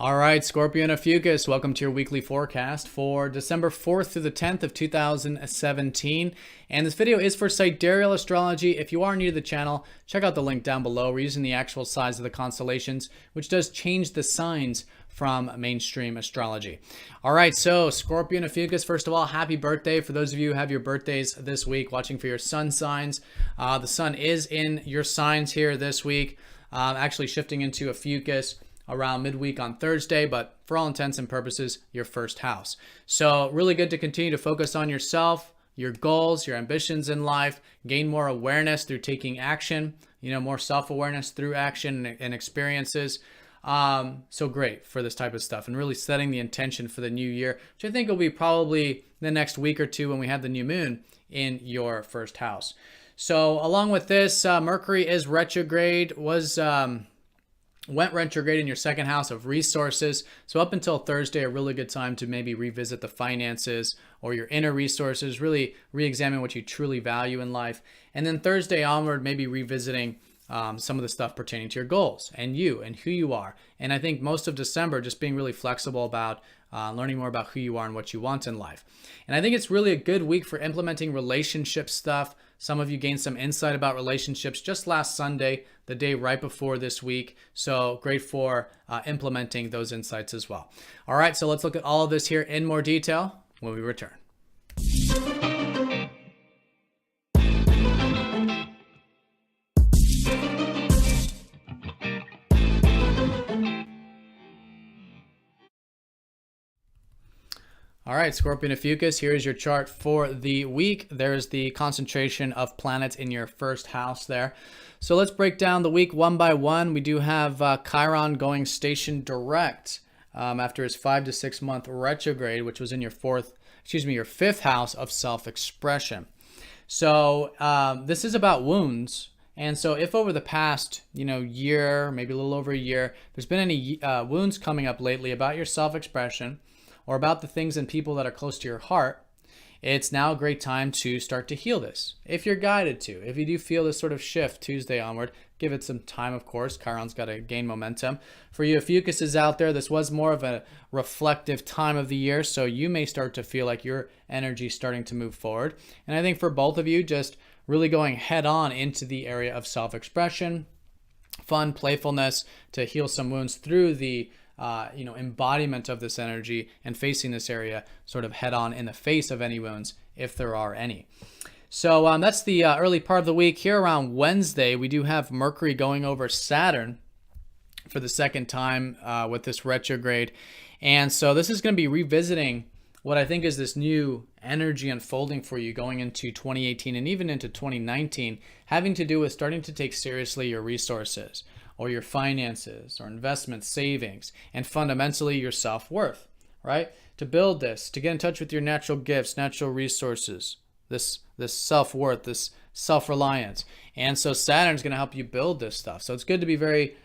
All right, Scorpio Ophiuchus, welcome to your weekly forecast for December 4th through the 10th of 2017. And this video is for Sidereal Astrology. If you are new to the channel, check out the link down below. We're using the actual size of the constellations, which does change the signs from mainstream astrology. All right, so Scorpio Ophiuchus, first of all, happy birthday. For those of you who have your birthdays this week, watching for your sun signs, the sun is in your signs here this week, actually shifting into Ophiuchus around midweek on Thursday, but for all intents and purposes, your first house. So really good to continue to focus on yourself, your goals, your ambitions in life, gain more awareness through taking action, more self-awareness through action and experiences. So great for this type of stuff and really setting the intention for the new year, which I think will be probably the next week or two when we have the new moon in your first house. So along with this, Mercury is retrograde, went retrograde in your second house of resources. So up until Thursday, a really good time to maybe revisit the finances or your inner resources, really re-examine what you truly value in life. And then Thursday onward, maybe revisiting some of the stuff pertaining to your goals and you and who you are. And I think most of December, just being really flexible about learning more about who you are and what you want in life. And I think it's really a good week for implementing relationship stuff. Some of you gained some insight about relationships just last Sunday, the day right before this week. So great for implementing those insights as well. All right, so let's look at all of this here in more detail when we return. All right, Scorpio Ophiuchus, here's your chart for the week. There's the concentration of planets in your first house there. So let's break down the week one by one. We do have Chiron going station direct after his 5 to 6 month retrograde, which was in your fifth house of self-expression. So this is about wounds. And so if over the past, year, maybe a little over a year, there's been any wounds coming up lately about your self-expression, or about the things and people that are close to your heart, it's now a great time to start to heal this. If you're guided to, if you do feel this sort of shift Tuesday onward, give it some time, of course. Chiron's got to gain momentum. For you Ophiuchus is out there, this was more of a reflective time of the year, so you may start to feel like your energy is starting to move forward. And I think for both of you, just really going head on into the area of self-expression, fun, playfulness, to heal some wounds through the embodiment of this energy and facing this area sort of head on in the face of any wounds, if there are any. So that's the early part of the week. Here around Wednesday, we do have Mercury going over Saturn for the second time with this retrograde. And so this is going to be revisiting what I think is this new energy unfolding for you going into 2018 and even into 2019, having to do with starting to take seriously your resources, or your finances, or investments, savings, and fundamentally your self-worth, right? To build this, to get in touch with your natural gifts, natural resources, this self-worth, this self-reliance. And so Saturn's going to help you build this stuff. So it's good to be very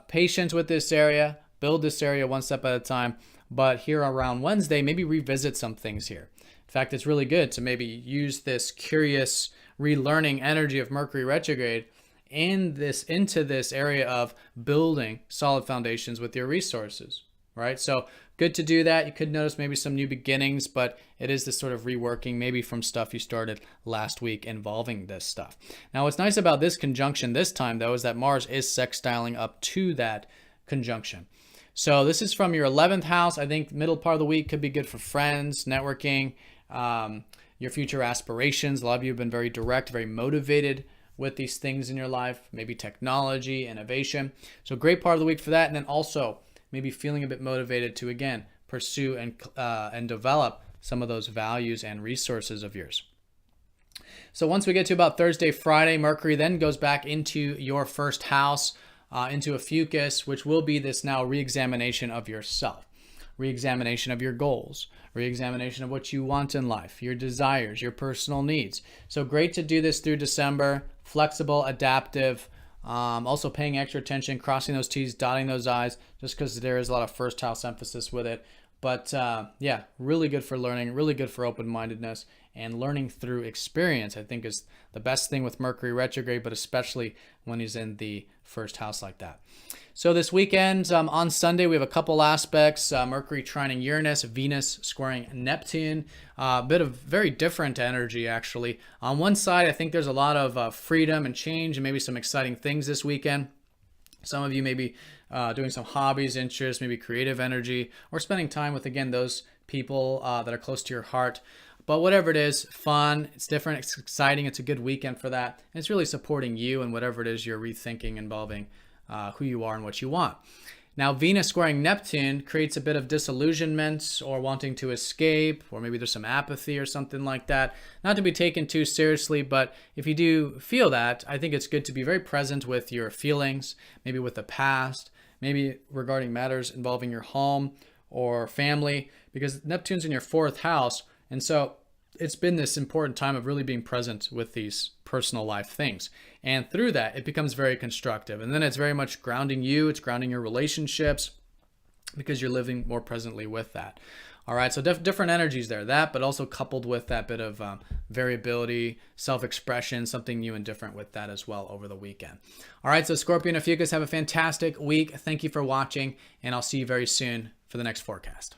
patient with this area, build this area one step at a time. But here around Wednesday, maybe revisit some things here. In fact, it's really good to maybe use this curious relearning energy of Mercury retrograde into this area of building solid foundations with your resources, right? So good to do that. You could notice maybe some new beginnings, but it is this sort of reworking maybe from stuff you started last week involving this stuff. Now, what's nice about this conjunction this time, though, is that Mars is sextiling up to that conjunction. So this is from your 11th house. I think middle part of the week could be good for friends, networking, your future aspirations. A lot of you have been very direct, very motivated with these things in your life, maybe technology, innovation. So great part of the week for that. And then also maybe feeling a bit motivated to, again, pursue and develop some of those values and resources of yours. So once we get to about Thursday, Friday, Mercury then goes back into your first house, into Ophiuchus, which will be this now re-examination of yourself, re-examination of your goals, re-examination of what you want in life, your desires, your personal needs. So great to do this through December, flexible, adaptive, also paying extra attention, crossing those T's, dotting those I's, just because there is a lot of first house emphasis with it. But yeah, really good for learning, really good for open-mindedness, and learning through experience, I think, is the best thing with Mercury retrograde, but especially when he's in the first house like that. So this weekend, on Sunday, we have a couple aspects. Mercury trining Uranus, Venus squaring Neptune. A bit of very different energy, actually. On one side, I think there's a lot of freedom and change and maybe some exciting things this weekend. Some of you may be doing some hobbies, interests, maybe creative energy, or spending time with, again, those people that are close to your heart. But whatever it is, fun, it's different, it's exciting, it's a good weekend for that. And it's really supporting you and whatever it is you're rethinking involving who you are and what you want. Now, Venus squaring Neptune creates a bit of disillusionment or wanting to escape, or maybe there's some apathy or something like that. Not to be taken too seriously, but if you do feel that, I think it's good to be very present with your feelings, maybe with the past, maybe regarding matters involving your home or family, because Neptune's in your fourth house. And so it's been this important time of really being present with these personal life things. And through that, it becomes very constructive. And then it's very much grounding you. It's grounding your relationships because you're living more presently with that. All right, so different energies there. That, but also coupled with that bit of variability, self-expression, something new and different with that as well over the weekend. All right, so Scorpio Ophiuchus, have a fantastic week. Thank you for watching, and I'll see you very soon for the next forecast.